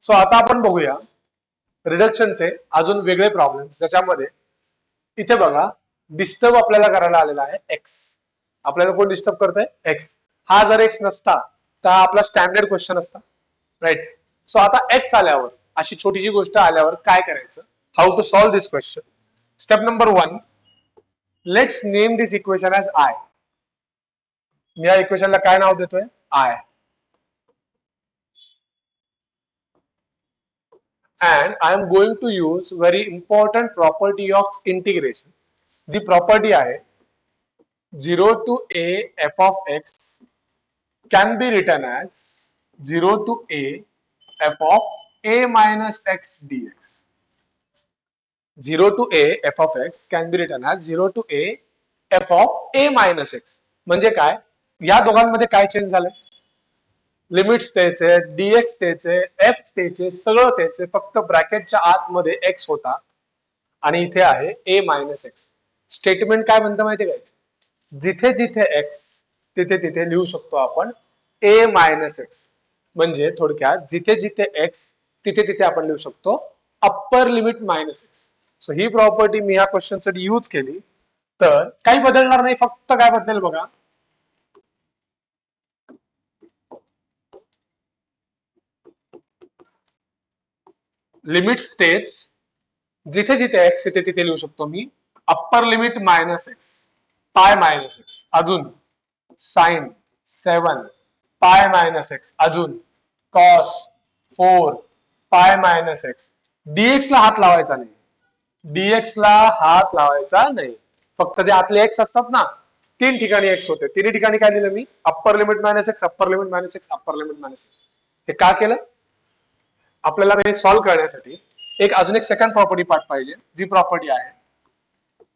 So आता आपण बघूया रिडक्शनचे अजून वेगळे प्रॉब्लेम, ज्याच्यामध्ये इथे बघा डिस्टर्ब आपल्याला करायला आलेला आहे एक्स. आपल्याला कोण डिस्टर्ब करतोय? एक्स. हा जर एक्स नसता तर हा आपला स्टँडर्ड क्वेश्चन असता, राईट. सो आता एक्स आल्यावर, अशी छोटीशी गोष्ट आल्यावर काय करायचं? How to solve this question? Step number 1, let's name this equation as I. मी या इक्वेशनला काय नाव देतोय? I. And I am going to use very important property of integration. जी प्रॉपर्टी आहे 0 to a f of x can be written as 0 to a f of a minus x dx. 0 to a f of x can be written as 0 to a f of a minus x. म्हणजे काय? या दोघांमध्ये काय change झालंय? Limits त्याचे, dx त्याचे, f त्याचे, सगळं त्याचे, फक्त ब्रॅकेटच्या आतमध्ये x होता आणि इथे आहे a मायनस एक्स. स्टेटमेंट काय म्हणतं माहिती काय? जिथे जिथे x तिथे तिथे लिहू शकतो आपण a मायनस एक्स. म्हणजे थोडक्यात जिथे जिथे x तिथे तिथे आपण लिहू शकतो upper limit minus x. So ही प्रॉपर्टी मी ह्या क्वेश्चन साठी यूज केली तर काही बदलणार नाही, फक्त काय बदलेल बघा, लिमिट्स तेच, जिथे जिथे एक्स तिथे तिथे लिहू शकतो मी upper limit minus x, pi minus x, अजून साइन 7 पाय मायनस एक्स, अजून कॉस 4 पाय मायनस एक्स. डीएक्स ला हात लावायचा नाही, डीएक्स ला हात लावायचा नाही, फक्त जे आतले एक्स असतात ना, 3 ठिकाणी एक्स होते, 3 ठिकाणी काय दिलं मी? Upper limit minus x, upper limit minus x, upper limit minus x. हे का केलं? आपल्याला हे सॉल्व्ह करण्यासाठी अजून एक सेकंड प्रॉपर्टी पार्ट पाहिजे, जी प्रॉपर्टी आहे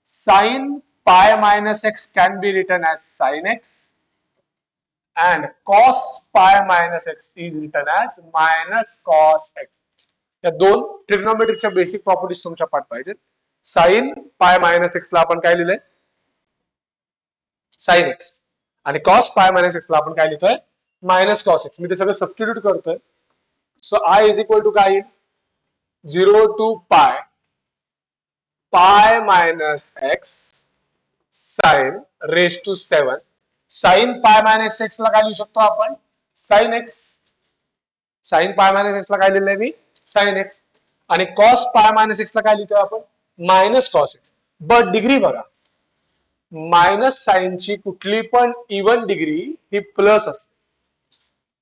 sine pi minus x can be written as sine x and cos pi minus x is written as minus cos x. या दोन ट्रिग्नोमेट्रिकच्या बेसिक प्रॉपर्टीज तुमच्या पाठ पाहिजेत. साइन पाय मायनस एक्स ला आपण काय लिहिलंय? Sign x. आणि कॉस पाय मायनस एक्स ला आपण काय लिहितोय? Minus cos x. मी ते सगळं सबस्टिट्यूट करतोय. So I is equal to काय? 0 to pi pi minus x sine raise to 7. Sine pi minus x ला काय लिहू शकतो आपण? Sine x. Sine pi minus x ला काय लिहिलंय मी? Sine x. आणि कॉस पाय मायनस एक्स ला काय लिहितोय आपण? Minus cos x. But degree बघा, मायनस साइनची कुठली पण इवन डिग्री ही प्लस असते.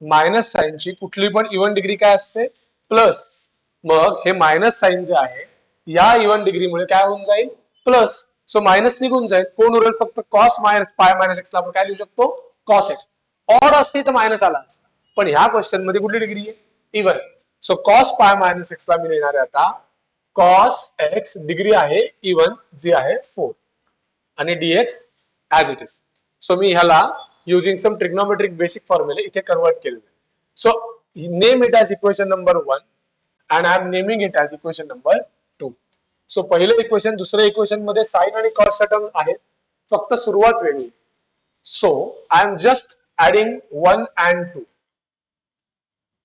मायनस साइनची कुठली पण इवन डिग्री काय असते? प्लस. मग हे मायनस साइन जे आहे या इवन डिग्रीमुळे काय होऊन जाईल? प्लस. सो मायनस निघून जाईल, कोण उरेल? फक्त cos minus pi minus x ला आपण काय लिहू शकतो? Cos x. ऑड असते तर मायनस आला असता, पण ह्या क्वेश्चन मध्ये कुठली डिग्री आहे? Even. So cos pi minus x ला मी लिहिणार आहे आता कॉस एक्स, डिग्री आहे इवन जी आहे 4 आणि dx as it is. So मी ह्याला युजिंग सम ट्रिग्नोमेट्रिक बेसिक फॉर्म्युले इथे कन्वर्ट केलेले. So name it as equation number 1 and I am naming it as equation number 2. So पहिलं इक्वेशन, दुसऱ्या इक्वेशन मध्ये साइन आणि कॉसच्या टर्म आहेत, फक्त सुरुवात वेगळी. So I am just adding 1 and 2.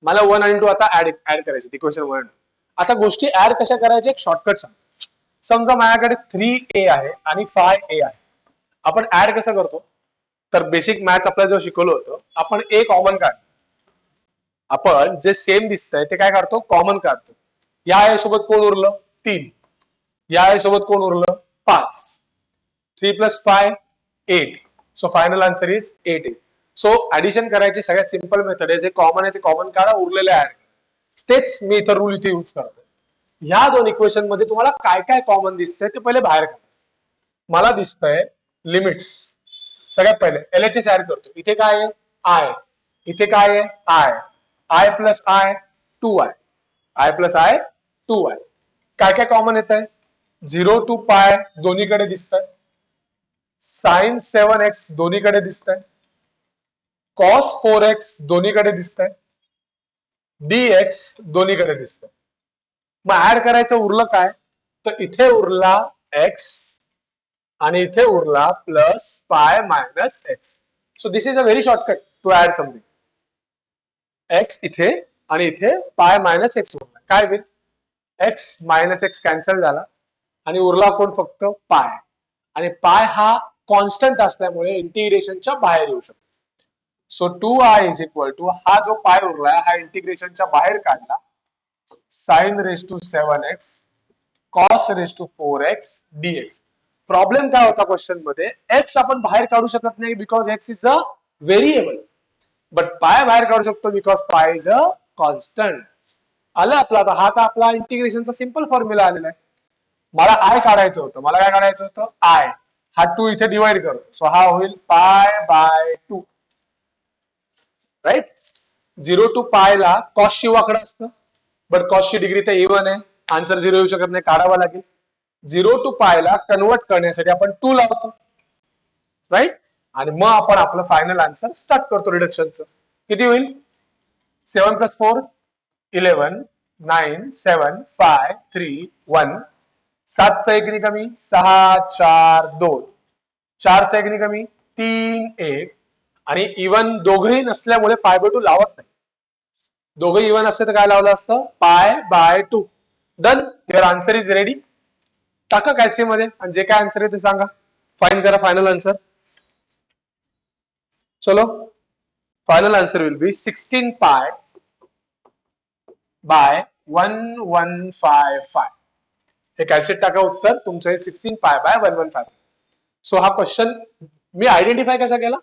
मला 1 आणि 2 आता ऍड करायचे इक्वेशन 1. आता गोष्टी ऍड कशा करायच्या? एक शॉर्टकट सांग. समजा माझ्याकडे 3a आहे आणि 5a आहे. आपण ऍड कसं करतो? तर बेसिक मॅथ्स आपल्याला जेव्हा शिकवलं होतं, आपण a कॉमन काढतो. आपण जे सेम दिसतंय ते काय काढतो? कॉमन काढतो. या a सोबत कोण उरलं? 3. या a सोबत कोण उरलं? 5. 3 + 5 8. So final answer is 8. So addition करायची सगळ्यात सिंपल मेथड आहे, जे कॉमन आहे ते कॉमन काढा, उरलेले ऍड. तेच मी इथं रूल इथे यूज करतोय. ह्या दोन इक्वेशन मध्ये तुम्हाला काय काय कॉमन दिसतंय ते पहिले बाहेर काढा. मला दिसतंय लिमिट्स. सगळ्यात पहिले LHS ऍड करतो. इथे काय आहे? आय. इथे काय आहे? I. I plus I 2i. I plus I 2i. काय काय कॉमन येत आहे? 0 टू पाय दोन्हीकडे दिसतंय. साइन 7x दोन्हीकडे दिसतंय. कॉस 4x दोन्हीकडे दिसतंय. dx दोन्हीकडे दिसतंय. मग ऍड करायचं उरलं काय? तर इथे उरला x आणि इथे उरला plus pi minus x. So this is a very shortcut to add something. X इथे आणि इथे पाय मायनस एक्स उरला. काय होईल? एक्स मायनस एक्स कॅन्सल झाला आणि उरला कोण? फक्त पाय. आणि पाय हा कॉन्स्टंट असल्यामुळे इंटिग्रेशनच्या बाहेर येऊ शकतो. So 2i is equal to हा जो पाय उरलाय हा इंटिग्रेशनच्या बाहेर काढला sine raise to 7x cos raise to 4x dx. Problem काय होता क्वेश्चन मध्ये? एक्स आपण बाहेर काढू शकत नाही because x is a variable, but पाय बाहेर काढू शकतो बिकॉज पाय इज अ कॉन्स्टंट. आलं आपला. आता हा आपला इंटिग्रेशनचा सिंपल फॉर्म्युला आलेला आहे. मला आय काढायचं होतं. मला काय काढायचं होतं? आय. हा 2 इथे डिवाइड करतो. सो हा होईल पाय बाय 2. राईट. 0 टू पाय ला कॉसची वाकडं असतं, बट कॉसची डिग्री तर इव्हन आहे. आन्सर 0 येऊ शकत नाही, काढावा लागेल. 0 टू पाय ला कन्वर्ट करण्यासाठी आपण 2 लावतो. राईट. आणि मग आपण आपलं फायनल आन्सर स्टार्ट करतो रिडक्शनचं. किती होईल? 7 प्लस 4 11 9 7 5 3 1. 7चा एकनी कमी 6 4 2. 4चा एकनी कमी 3 1. आणि इव्हन दोघेही नसल्यामुळे पाय बाय 2 लावत नाही. दोघे इव्हन असते तर काय लावलं असतं? पाय by 2. Done. Your answer is ready. टाका कॅल्शियम मध्ये आणि जे काय आन्सर आहे ते सांगा. फाइंड करा फायनल आन्सर. चलो, final answer will be 16 pi by 1155. हे कॅल्शियम टाका उत्तर तुमचं 16 पाय बाय 1155. सो हा क्वेश्चन मी आयडेंटिफाय कसा केला?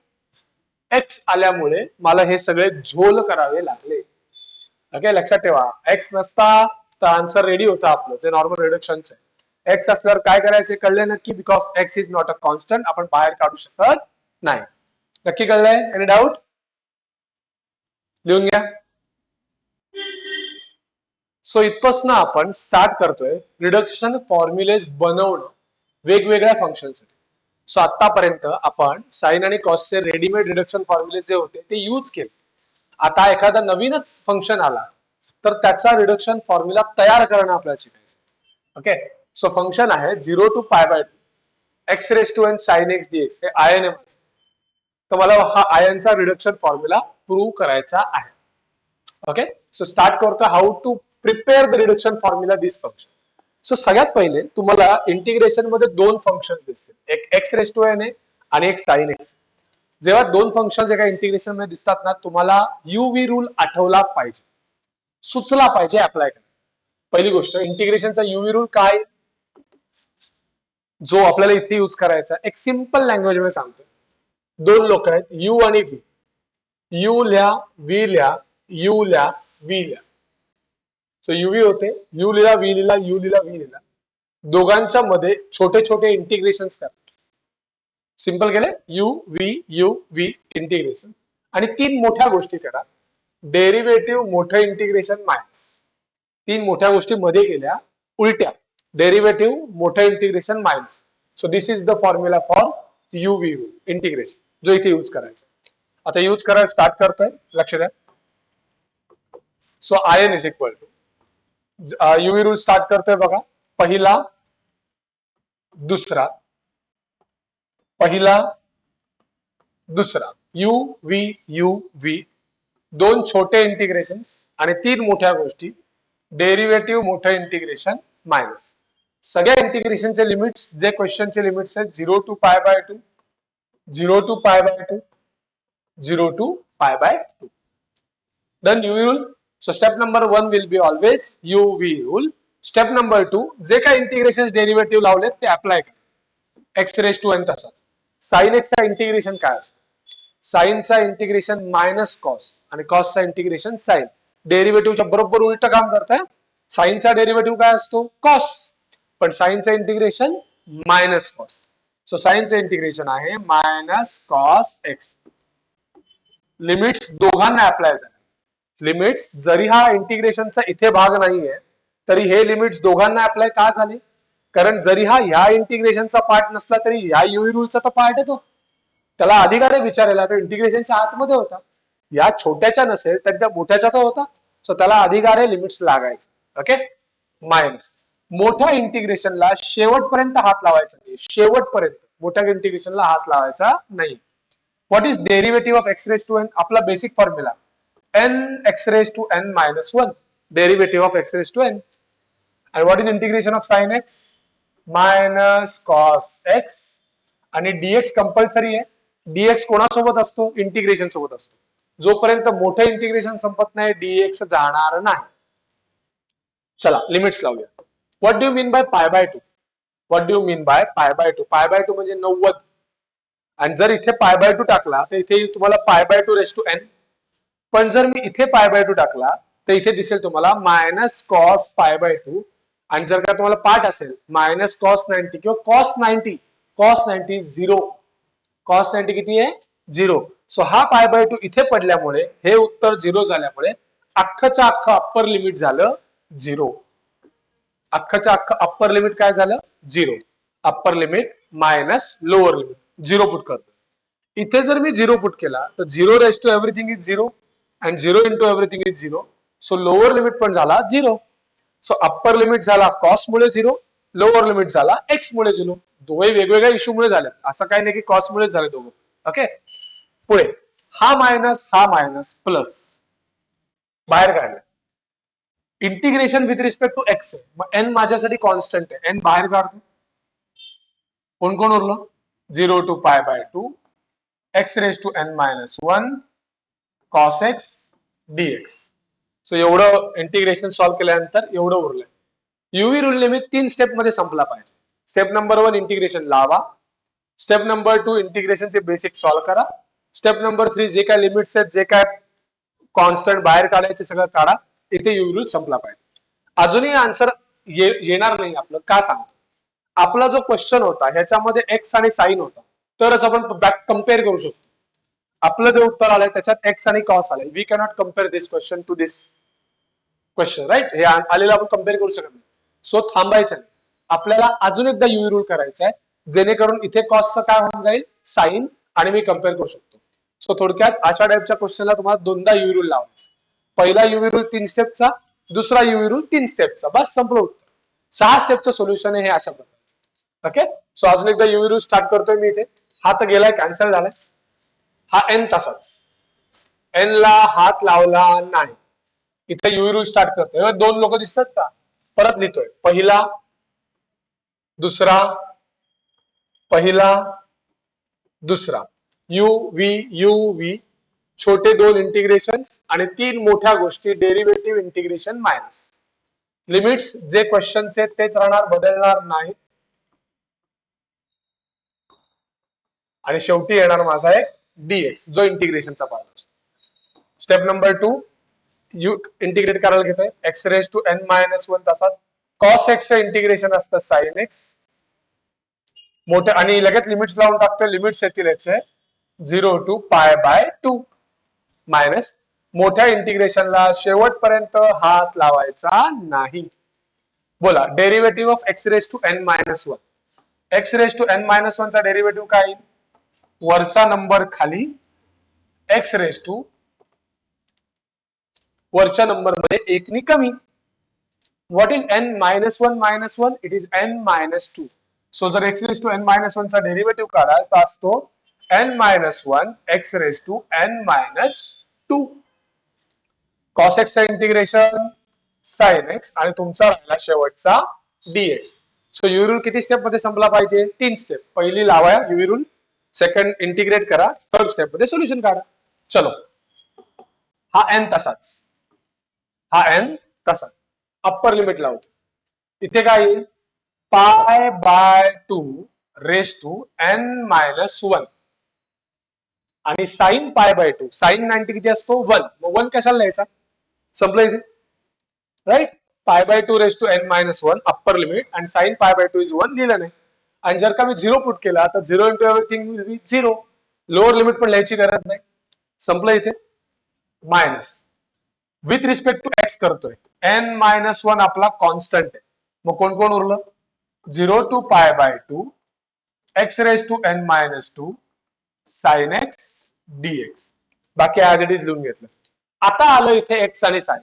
एक्स आल्यामुळे मला हे सगळे झोल करावे लागले. ओके, लक्षात ठेवा. एक्स नसता तर आन्सर रेडी होता आपलं, जे नॉर्मल रिडक्शनचं आहे. एक्स असल्यावर काय करायचे कळले नक्की? Because x is not a constant, आपण बाहेर काढू शकत नाही. नक्की कळलंय? Any doubt? लिहून घ्या. सो इथपासून आपण स्टार्ट करतोय रिडक्शन फॉर्म्युलेज बनवणं वेगवेगळ्या फंक्शनसाठी. सो आतापर्यंत आपण साइन आणि कॉसचे रेडीमेड रिडक्शन फॉर्म्युले जे होते ते यूज केले. आता एखादा नवीनच फंक्शन आला तर त्याचा रिडक्शन फॉर्म्युला तयार करणं आपल्याला शिकायचं. ओके. सो फंक्शन आहे 0 to pi by 2 x raise to n sine x dx. हे आयन आहे. तर मला हा आयनचा रिडक्शन फॉर्म्युला प्रूव्ह करायचा आहे. ओके. सो स्टार्ट करतो how to prepare the reduction formula this function. So सगळ्यात पहिले तुम्हाला इंटिग्रेशन मध्ये दोन फंक्शन दिसतील, एक एक्स रेस टू एन आहे आणि एक साइन एक्स. जेव्हा दोन फंक्शन एका इंटिग्रेशन मध्ये दिसतात ना, तुम्हाला युव्ही रूल आठवला पाहिजे, सुचला पाहिजे अप्लाय करा. पहिली गोष्ट, इंटिग्रेशनचा युव्ही रूल काय, जो आपल्याला इथे यूज करायचा. एक सिंपल लँग्वेज मध्ये सांगतो. दोन लोक आहेत यू आणि व्ही. यू लिहा, व्ही लिहा, यू लिहा, व्ही लिहा. सो युव्ही होते, यू लिहिला, व्ही लिहिला, यू लिहिला, व्ही लिहिला. दोघांच्या मध्ये छोटे छोटे इंटिग्रेशन करा. सिंपल केले, यू व्ही इंटिग्रेशन. आणि तीन मोठ्या गोष्टी करा. डेरिव्हेटिव्ह मोठं इंटिग्रेशन मायनस. तीन मोठ्या गोष्टी मध्ये केल्या उलट्या. डेरिव्हेटिव्ह मोठं integration minus. So this is the formula for UV integration, जो इथे यूज करायचा. आता यूज करायला स्टार्ट करतोय, लक्ष द्या. So I n is equal to UV rule start करतोय बघा. पहिला दुसरा, पहिला दुसरा, यू व्ही. दोन छोटे इंटिग्रेशन आणि तीन मोठ्या गोष्टी. डेरिव्हेटिव्ह मोठं इंटिग्रेशन मायनस. सगळ्या इंटिग्रेशनचे लिमिट्स जे क्वेश्चनचे लिमिट्स आहेत 0 to pi by 2, 0 to pi by 2, 0 to pi by 2. Then UV rule. So step number 1 will be always UV rule. Step number 2, जे काही इंटिग्रेशन डेरिव्हेटिव्ह लावलेत ते अप्लाय करा. एक्स रेस टू एन तसाच. Sign एक्सचा integration काय असतं? साइनचा integration minus cos आणि कॉसचा इंटिग्रेशन साइन. डेरिव्हेटिव्हच्या बरोबर उलट काम करताय. साइनचा डेरिव्हेटिव्ह काय असतो? कॉस. पण साइनचं इंटिग्रेशन मायनस कॉस. सो साइनचं इंटिग्रेशन आहे मायनस कॉस एक्स. लिमिट्स दोघांना अप्लाय झाले. लिमिट्स जरी हा इंटिग्रेशनचा इथे भाग नाहीये तरी हे लिमिट्स दोघांना अप्लाय का झाले? कारण जरी हा ह्या इंटिग्रेशनचा पार्ट नसला तरी ह्या युव्ही रूलचा तर पार्ट आहे तो. त्याला अधिकार विचारायला, तो इंटिग्रेशनच्या आतमध्ये होता. या छोट्याच्या नसेल तर त्या मोठ्याचा तो होता. सो त्याला अधिकार आहे लिमिट्स लागायचे. ओके. मायनस मोठ्या इंटिग्रेशनला शेवटपर्यंत हात लावायचा नाही. शेवटपर्यंत मोठ्या इंटिग्रेशनला हात लावायचा नाही. What is derivative of x raise to n? आपला basic formula n x raised to n minus 1, derivative of x raised to n. And what is integration of sin x? Minus cos x. आणि dx compulsory आहे. dx कोणासोबत असतो? Integration सोबत असतो. जोपर्यंत मोठं integration संपत नाही dx जाणार नाही. चला लिमिट्स लावूया. What do you mean by पाय by 2? What do you mean by पाय बाय 2? पाय बाय 2 म्हणजे 90. आणि जर इथे पाय बाय 2 टाकला तर इथे तुम्हाला पाय बाय 2 रेस टू n. पण जर मी इथे पाय बाय 2 टाकला तर इथे दिसेल तुम्हाला मायनस कॉस पाय बाय 2. आणि जर का तुम्हाला पार्ट असेल मायनस कॉस 90 किंवा कॉस 90 0. कॉस 90 किती आहे? 0. सो हा पाय बाय 2 इथे पडल्यामुळे हे उत्तर 0 झाल्यामुळे अख्खच्या अख्खं अप्पर लिमिट झालं 0. अख्खच्या अख्खं अप्पर लिमिट काय झालं? 0. Upper limit minus lower limit 0 put करतो. इथे जर मी 0 पुट केला तर 0 raise to everything is 0 and 0 into everything is 0. So lower limit पण झाला 0. सो अप्पर लिमिट झाला कॉस मुळे 0, लोअर लिमिट झाला एक्स मुळे 0. दोघे वेगवेगळ्या इश्यू मुळे झाले. असं काही नाही की कॉस मुळे झाले दोघं. ओके. पुढे हा मायनस प्लस बाहेर काढला. Integration with respect to x. मग एन माझ्यासाठी कॉन्स्टंट आहे. एन बाहेर काढतो. कोण कोण उरलं? 0 to pi by 2 x raise to n minus 1 cos x dx. So एवढं इंटिग्रेशन सॉल्व्ह केल्यानंतर एवढं उरलंय. युव्ही रूल नेहमी 3 स्टेप मध्ये संपला पाहिजे. स्टेप नंबर 1 इंटिग्रेशन लावा. स्टेप नंबर 2 इंटिग्रेशनचे बेसिक सॉल्व्ह करा. स्टेप नंबर 3 जे काय लिमिट्स आहेत, जे काय कॉन्स्टंट बाहेर काढायचे सगळं काढा. इथे युव्ही रूल संपला पाहिजे. अजूनही आन्सर येणार नाही आपलं. का सांगतो? आपला जो क्वेश्चन होता ह्याच्यामध्ये एक्स आणि साइन होता, तरच आपण बॅक कम्पेअर करू शकतो. आपलं जे उत्तर आलंय त्याच्यात एक्स आणि कॉस आलंय. We cannot compare this question to this question, right? हे आलेलं आपण कम्पेअर करू शकत नाही. सो थांबायचं नाही. आपल्याला अजून एकदा युव्ही रूल करायचा आहे, जेणेकरून इथे कॉसचं काय होऊन जाईल? साइन. आणि मी कम्पेअर करू शकतो. सो थोडक्यात अशा टाईपच्या क्वेश्चनला तुम्हाला दोनदा युव्ही रूल लावायचा. पहिला युव्ही रूल 3 स्टेपचा, दुसरा युव्ही रूल 3 स्टेपचा. बस संपलं उत्तर. 6 स्टेपचं सोल्युशन आहे हे अशा प्रकारचं. ओके. सो अजून एकदा युव्ही रूल स्टार्ट करतोय मी इथे. हा तर गेलाय, कॅन्सल झालाय. हा एन तसाच. एन ला हात लावला नाही. इथे युव्ही रूल स्टार्ट करतोय. 2 लोक दिसतात का? परत लिहितोय. पहिला, दुसरा, पहिला, दुसरा. यू व्ही छोटे 2 इंटिग्रेशन आणि 3 मोठ्या गोष्टी डेरिव्हेटिव्ह इंटिग्रेशन मायनस. लिमिट्स जे क्वेश्चनचे तेच राहणार, बदलणार नाही. आणि शेवटी येणार माझा एक डीएक्स जो इंटिग्रेशनचा पार्ट असतो. स्टेप नंबर 2 यू इंटिग्रेट करायला घेतोय. X raise to n minus 1 तसाच. कॉस एक्सचं इंटिग्रेशन असतं साइन एक्स. मोठे आणि लगेच लिमिट्स लावून टाकतोय. लिमिट्स येतील याचे 0 टू पाय बाय 2 मायनस. मोठ्या इंटिग्रेशनला शेवटपर्यंत हात लावायचा नाही. बोला derivative of x raise to n minus 1. X raise to n minus 1 चा डेरिव्हेटिव्ह काय येईल? वरचा नंबर खाली एक्स रेस टू वरच्या नंबर मध्ये 1 नी कमी. What is n minus 1 minus 1? It is n minus 2. So जर x raise to n minus 1 चा डेरिव्हेटिव्ह काढाल तर असतो n minus 1 x raise to n minus 2. Cos एक्सचा इंटिग्रेशन साइन एक्स आणि तुमचा राहिला शेवटचा डीएक्स. सो युव्ही रूल किती स्टेप मध्ये संपला पाहिजे? 3 स्टेप. पहिली लावा युव्ही रूल, सेकंड इंटिग्रेट करा, थर्ड स्टेप मध्ये सोल्युशन काढा. चलो. हा एन तसाच, हा एन तसाच. अप्पर लिमिट लावतो. इथे काय येईल? Pi by 2 raise to n minus 1 आणि साइन पाय बाय 2. साइन 90 किती असतो? 1. मग 1 कशाला लिहायचा? संपलं इथे, right? Pi by 2 raise to n minus 1 upper limit आणि साइन पाय बाय 2 इज 1 लिहिलं नाही. आणि जर का मी 0 पुट केला तर 0 into everything will be 0. Lower limit पण लिहायची गरज नाही. संपलं इथे. Minus with respect to x करतोय. एन मायनस 1 आपला कॉन्स्टंट आहे. मग कोण कोण उरलं? 0 to pi by 2 x raise to n minus 2 sine x dx. बाकी ऍज इट इज लिहून घेतलं. आता आलं इथे एक्स आणि साइन.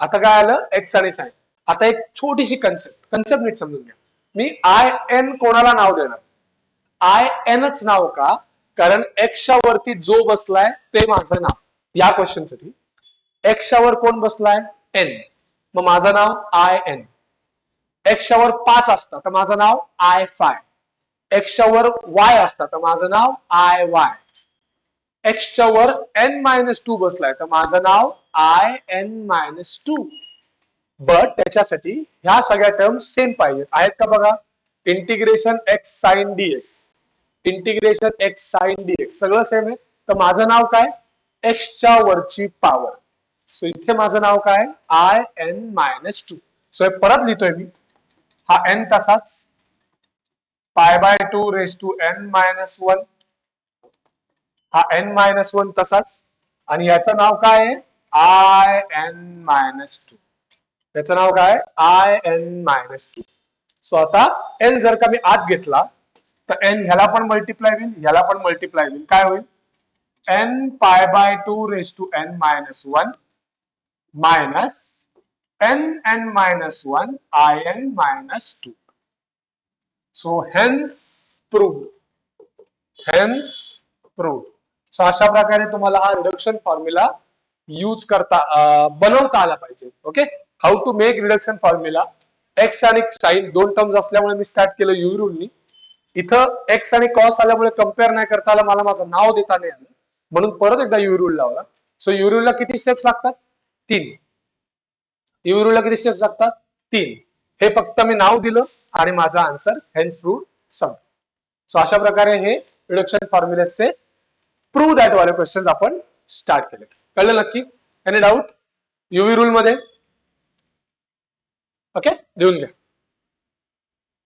आता काय आलं? एक्स आणि साइन. आता एक छोटीशी कन्सेप्ट नीट समजून घ्या. मी आय एन कोणाला नाव देणार? आय एनच नाव का? कारण एक्सच्या वरती जो बसलाय ते माझं नाव. या क्वेश्चन साठी एक्सच्या वर कोण बसलाय? एन. मग माझं नाव आय एन. एक्सच्या वर 5 असतं तर माझं नाव आय 5. एक्सच्या वर वाय असतं तर माझं नाव आय वाय. एक्सच्या वर n-2 बसलाय तर माझं नाव आय n-2. बट त्याच्यासाठी ह्या सगळ्या टर्म सेम पाहिजे आहेत का बघा. Integration x sine dx, integration x sine dx सगळं सेम आहे. तर माझं नाव काय? एक्सच्या वरची पॉवर. सो इथे माझं नाव काय? I n-2. सो हे परत लिहितोय मी. हा n तसाच π/2 raised to n-1. हा n-1 तसाच आणि याचं नाव काय आहे? I n-2. त्याचं नाव काय? I n-2. सो आता n जर का मी आत घेतला तर n ह्याला पण मल्टिप्लाय होईल, ह्याला पण मल्टिप्लाय होईल. काय होईल? n π/2 raised to n-1 minus n-1 in-2. So hence proved. Hence proved. So अशा प्रकारे तुम्हाला हा रिडक्शन फॉर्म्युला यूज करता बनवता आला पाहिजे. Okay, how to make reduction formula. X आणि साइन दोन टर्म्स असल्यामुळे मी स्टार्ट केलं यू रूलनी. इथं एक्स आणि कॉस आल्यामुळे कम्पेअर नाही करता आलं, मला माझं नाव देता नाही आलं, म्हणून परत एकदा यू रूल लावला. सो यू रूलला किती स्टेप्स लागतात? 3. यू रूलला किती स्टेप्स लागतात? 3. हे फक्त मी नाव दिलं आणि माझा आन्सर हेन्स प्रूव्ड सम. सो अशा प्रकारे हे रिडक्शन फॉर्म्युलेचे प्रूव्ह दॅट वाले क्वेश्चन आपण स्टार्ट केले. कळलं नक्की? एनी डाऊट युवी रूल मध्ये? ओके, लिहून घ्या.